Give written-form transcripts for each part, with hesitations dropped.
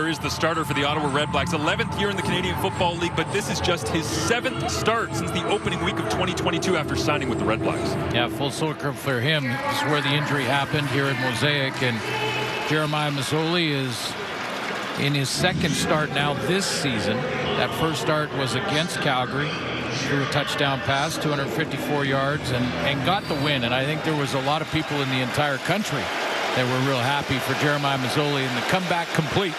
Is the starter for the Ottawa RedBlacks, 11th year in the Canadian Football League, but this is just his 7th start since the opening week of 2022 after signing with the RedBlacks. Yeah, full circle for him. This is where the injury happened here at Mosaic, and Jeremiah Masoli is in his 2nd start now this season. That first start was against Calgary. Threw a touchdown pass, 254 yards, and got the win. And I think there was a lot of people in the entire country that were real happy for Jeremiah Masoli, and the comeback complete.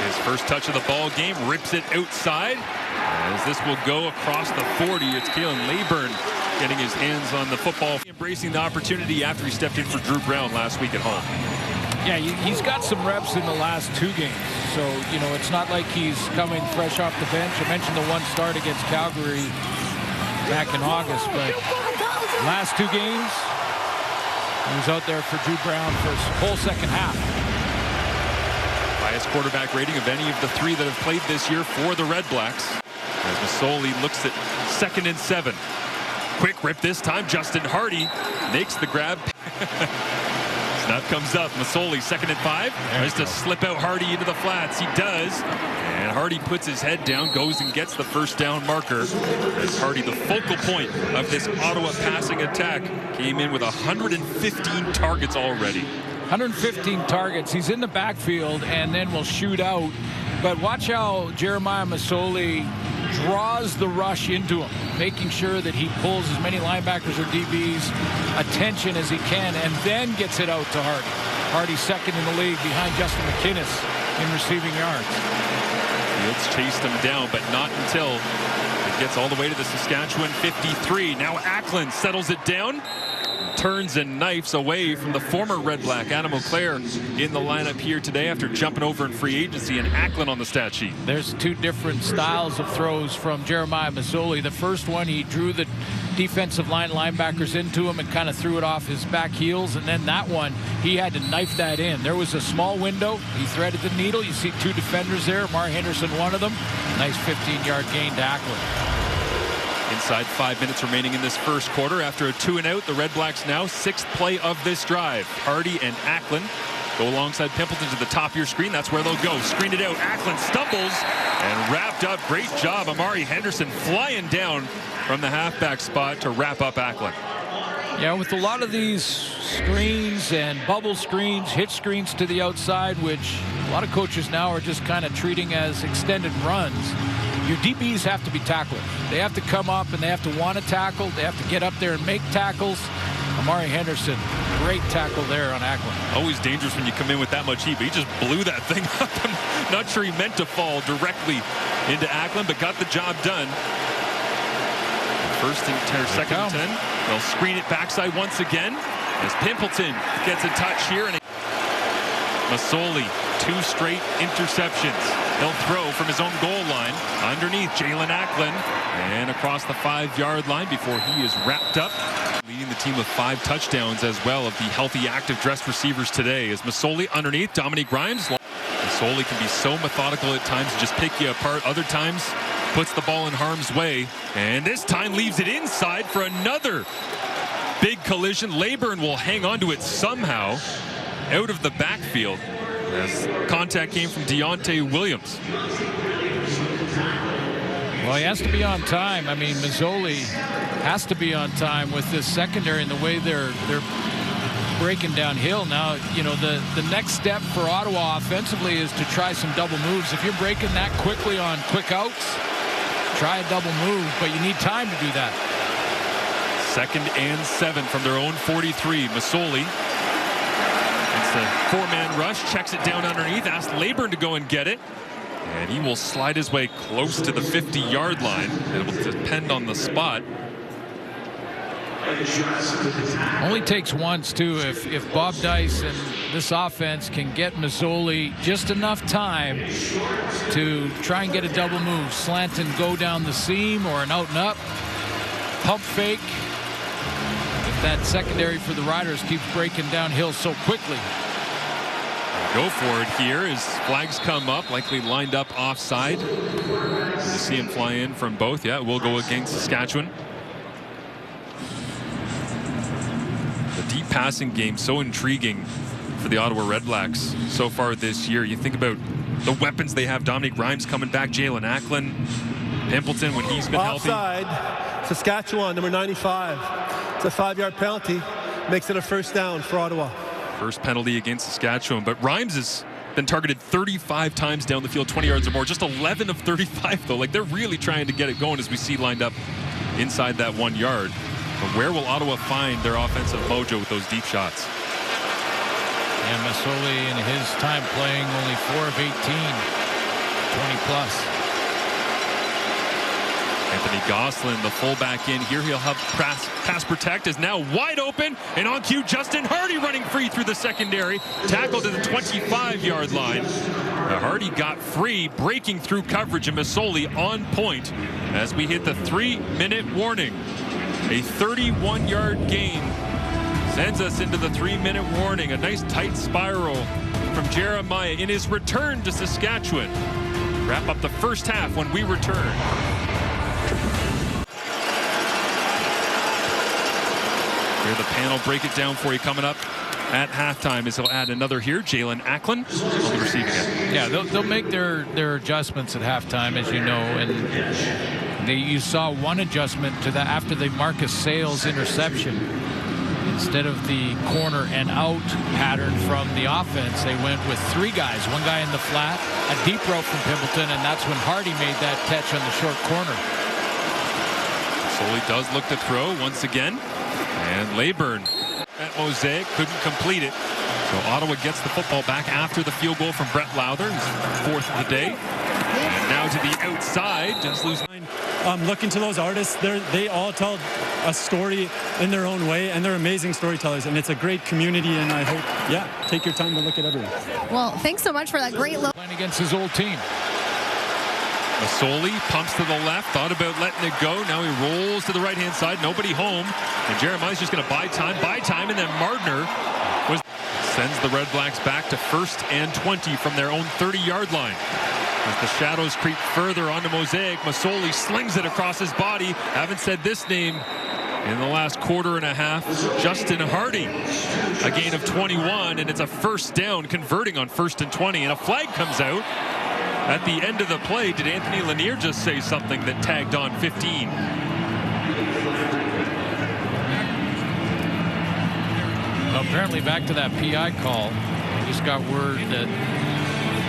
His first touch of the ball game, rips it outside. As this will go across the 40, it's Kalen Leyburn getting his hands on the football, embracing the opportunity after he stepped in for Drew Brown last week at home. Yeah, he's got some reps in the last 2 games, so you know it's not like he's coming fresh off the bench. I mentioned the one start against Calgary back in August, but last 2 games he was out there for Drew Brown for his whole second half. Highest quarterback rating of any of the 3 that have played this year for the RedBlacks. As Masoli looks at 2nd and 7. Quick rip this time. Justin Hardy makes the grab. Snap comes up. Masoli 2nd and 5. Tries to slip out Hardy into the flats. He does. And Hardy puts his head down, goes and gets the first down marker. As Hardy, the focal point of this Ottawa passing attack, came in with 115 targets already. 115 targets. He's in the backfield and then will shoot out. But watch how Jeremiah Masoli draws the rush into him, making sure that he pulls as many linebackers or DBs attention as he can, and then gets it out to Hardy. Hardy 2nd in the league behind Justin McInnes in receiving yards. Fields chased him down, but not until it gets all the way to the Saskatchewan 53. Now Acklin settles it down. Turns and knifes away from the former RedBlack Adam O'Clair in the lineup here today after jumping over in free agency, and Acklin on the stat sheet. There's 2 different styles of throws from Jeremiah Masoli. The first one, he drew the defensive line linebackers into him and kind of threw it off his back heels, and then that one, he had to knife that in. There was a small window. He threaded the needle. You see 2 defenders there. Amari Henderson, one of them. Nice 15-yard gain to Acklin. Inside 5 minutes remaining in this first quarter. After a 2-and-out, the RedBlacks now 6th play of this drive. Hardy and Acklin go alongside Pimpleton to the top of your screen. That's where they'll go. Screen it out. Acklin stumbles and wrapped up. Great job. Amari Henderson flying down from the halfback spot to wrap up Acklin. Yeah, with a lot of these screens and bubble screens, hitch screens to the outside, which a lot of coaches now are just kind of treating as extended runs. Your DBs have to be tacklers. They have to come up and they have to want to tackle. They have to get up there and make tackles. Amari Henderson, great tackle there on Acklin. Always dangerous when you come in with that much heat, but he just blew that thing up. I'm not sure he meant to fall directly into Acklin, but got the job done. First and 2nd and 10. They'll screen it backside once again as Pimpleton gets a touch here, and Masoli, 2 straight interceptions. He'll throw from his own goal line underneath Jalen Acklin and across the 5-yard line before he is wrapped up. Leading the team with 5 touchdowns as well of the healthy, active, dressed receivers today. As Masoli underneath, Dominique Grimes. Masoli can be so methodical at times, just pick you apart. Other times, puts the ball in harm's way. And this time leaves it inside for another big collision. Leyburn will hang on to it somehow out of the backfield as contact came from Deontay Williams. Well, he has to be on time. I mean, Masoli has to be on time with this secondary and the way they're breaking downhill. Now, you know, the next step for Ottawa offensively is to try some double moves. If you're breaking that quickly on quick outs, try a double move, but you need time to do that. 2nd and 7 from their own 43. Masoli, it's the 4-man rush, checks it down underneath, asks Leyburn to go and get it, and he will slide his way close to the 50-yard line. It will depend on the spot. Only takes once, too. If Bob Dice and this offense can get Masoli just enough time to try and get a double move, slant and go down the seam, or an out and up, pump fake. If that secondary for the Riders keeps breaking downhill so quickly. Go for it here as flags come up, likely lined up offside. You see him fly in from both. Yeah, we'll go against Saskatchewan. The deep passing game, so intriguing for the Ottawa RedBlacks so far this year. You think about the weapons they have. Dominic Rhymes coming back, Jalen Acklin, Pimpleton when he's been Offside, healthy. Saskatchewan, number 95. It's a 5-yard penalty. Makes it a first down for Ottawa. First penalty against Saskatchewan, but Rhymes has been targeted 35 times down the field, 20 yards or more. Just 11 of 35, though. Like, they're really trying to get it going, as we see lined up inside that 1 yard. But where will Ottawa find their offensive mojo with those deep shots? And Masoli in his time playing only 4 of 18, 20 plus. Anthony Gosselin, the fullback in here. He'll have pass protect, is now wide open, and on cue, Justin Hardy running free through the secondary. Tackled to the 25-yard line. Hardy got free, breaking through coverage, and Masoli on point as we hit the 3-minute warning. A 31-yard gain sends us into the 3-minute warning. A nice tight spiral from Jeremiah in his return to Saskatchewan. Wrap up the first half when we return. Here the panel break it down for you coming up at halftime as he'll add another here. Jalen Acklin on the receiving end. Yeah, they'll make their adjustments at halftime, as you know, and you saw one adjustment to that after the Marcus Sales interception. Instead of the corner and out pattern from the offense, they went with 3 guys. One guy in the flat, a deep route from Pimpleton, and that's when Hardy made that catch on the short corner. Masoli does look to throw once again. And Leyburn at Mosaic couldn't complete it. So Ottawa gets the football back after the field goal from Brett Lowther, his 4th of the day. And now to the outside, just lose. Looking to those artists, they all tell a story in their own way, and they're amazing storytellers, and it's a great community, and I hope, take your time to look at everyone. Well, thanks so much for that great look. Playing against his old team. Masoli pumps to the left, thought about letting it go. Now he rolls to the right-hand side, nobody home. And Jeremiah's just going to buy time, and then Mardner sends the RedBlacks back to 1st and 20 from their own 30-yard line. As the shadows creep further onto Mosaic, Masoli slings it across his body. Haven't said this name in the last quarter and a half. Justin Hardy, a gain of 21, and it's a first down, converting on 1st and 20, and a flag comes out. At the end of the play, did Anthony Lanier just say something that tagged on 15? Well, apparently back to that PI call. We just got word that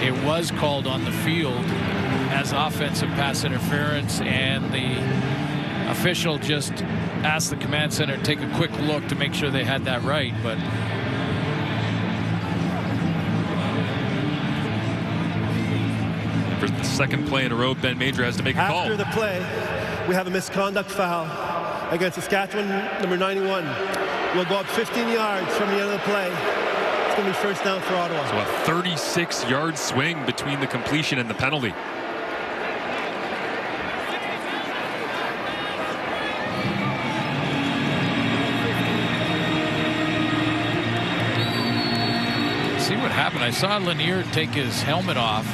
it was called on the field as offensive pass interference, and the official just asked the command center to take a quick look to make sure they had that right. But for the second play in a row, Ben Major has to make a call. After the play, we have a misconduct foul against Saskatchewan, number 91. We'll go up 15 yards from the end of the play. It's going to be first down for Ottawa. So a 36-yard swing between the completion and the penalty. see what happened. I saw Lanier take his helmet off.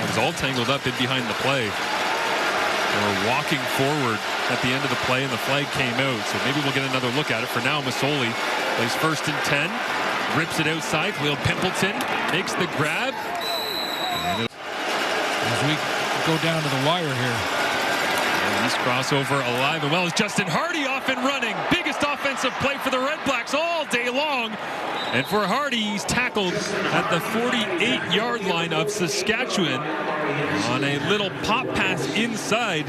It was all tangled up in behind the play. They were walking forward at the end of the play, and the flag came out. So maybe we'll get another look at it. For now, Masoli plays 1st and 10. Rips it outside. Khalil Pimpleton makes the grab. As we go down to the wire here. And he's crossover alive and well as Justin Hardy off and running. Biggest offensive play for the RedBlacks all day long. And for Hardy, he's tackled at the 48-yard line of Saskatchewan on a little pop pass inside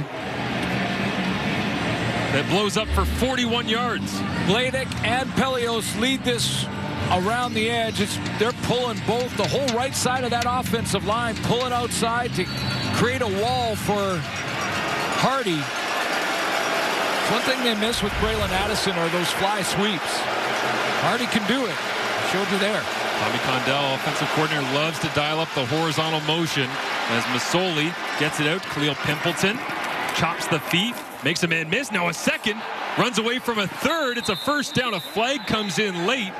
that blows up for 41 yards. Vladek and Pelios lead this around the edge. They're pulling both, the whole right side of that offensive line, pulling outside to create a wall for Hardy. One thing they miss with Braylon Addison are those fly sweeps. Hardy can do it. Showed you there. Bobby Condell, offensive coordinator, loves to dial up the horizontal motion as Masoli gets it out. Khalil Pimpleton chops the feet, makes a man miss. Now a second, runs away from a third. It's a first down. A flag comes in late.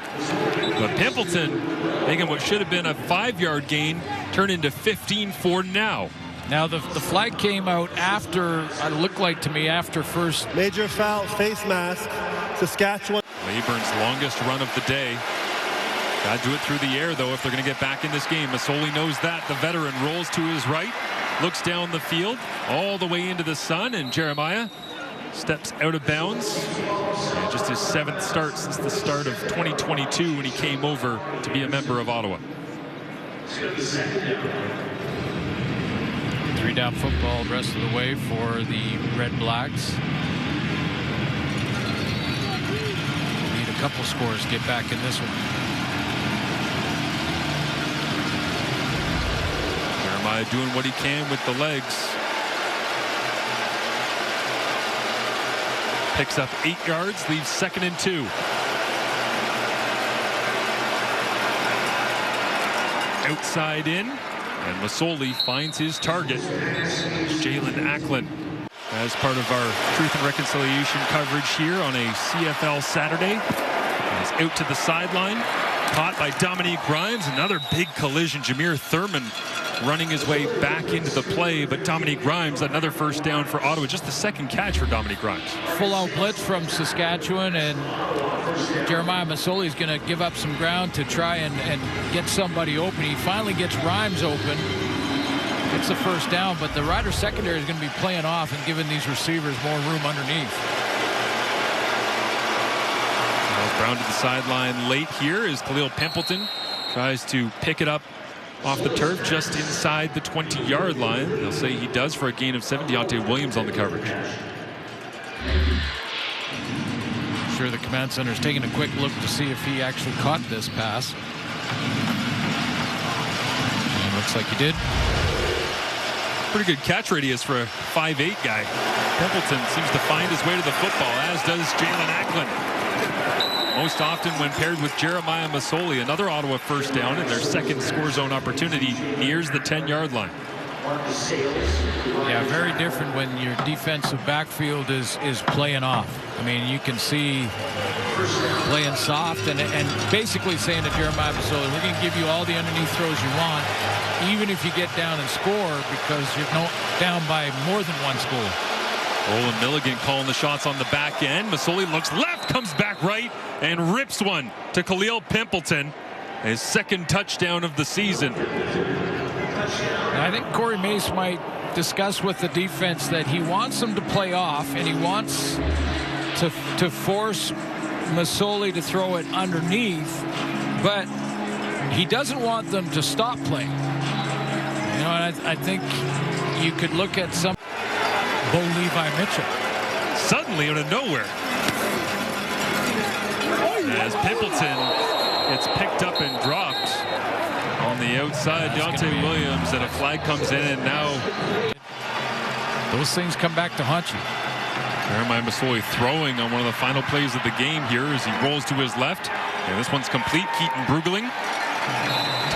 But Pimpleton making what should have been a 5-yard gain turn into 15 for now. Now the flag came out after, it looked like to me, after first. Major foul, face mask, Saskatchewan. Leyburn's longest run of the day. Got to do it through the air, though, if they're going to get back in this game. Masoli knows that. The veteran rolls to his right, looks down the field, all the way into the sun, and Jeremiah steps out of bounds. And just his 7th start since the start of 2022 when he came over to be a member of Ottawa. 3-down football the rest of the way for the RedBlacks. Need a couple scores to get back in this one. Jeremiah doing what he can with the legs. Picks up 8 yards, leaves 2nd and 2. Outside in, and Masoli finds his target. Jalen Ackland. As part of our Truth and Reconciliation coverage here on a CFL Saturday. He's out to the sideline, caught by Dominique Grimes. Another big collision. Jameer Thurman running his way back into the play, but Dominique Grimes, another first down for Ottawa. Just the 2nd catch for Dominique Grimes. Full-out blitz from Saskatchewan, and Jeremiah Masoli is going to give up some ground to try and get somebody open. He finally gets Grimes open. Gets the first down, but the Riders secondary is going to be playing off and giving these receivers more room underneath. Brown to the sideline late here as Khalil Pimpleton tries to pick it up off the turf just inside the 20-yard line. They'll say he does for a gain of 7. Deontay Williams on the coverage. Sure, the command center is taking a quick look to see if he actually caught this pass. And looks like he did. Pretty good catch radius for a 5'8" guy. Pimpleton seems to find his way to the football, as does Jalen Ackland. Most often when paired with Jeremiah Masoli. Another Ottawa first down in their 2nd score zone opportunity nears the 10-yard line. Yeah, very different when your defensive backfield is playing off. I mean, you can see playing soft and basically saying to Jeremiah Masoli, we're going to give you all the underneath throws you want, even if you get down and score, because you're down by more than 1 score. Roland Milligan calling the shots on the back end. Masoli looks left, comes back right, and rips one to Khalil Pimpleton. His 2nd touchdown of the season. I think Corey Mace might discuss with the defense that he wants them to play off, and he wants to force Masoli to throw it underneath, but he doesn't want them to stop playing. You know, and I think you could look at some Bo Levi Mitchell. Suddenly out of nowhere. As Pimpleton gets picked up and dropped on the outside, Deontay Williams, and a flag comes in, and now those things come back to haunt you. Jeremiah Masoli throwing on one of the final plays of the game here as he rolls to his left, and this one's complete. Keaton Brugling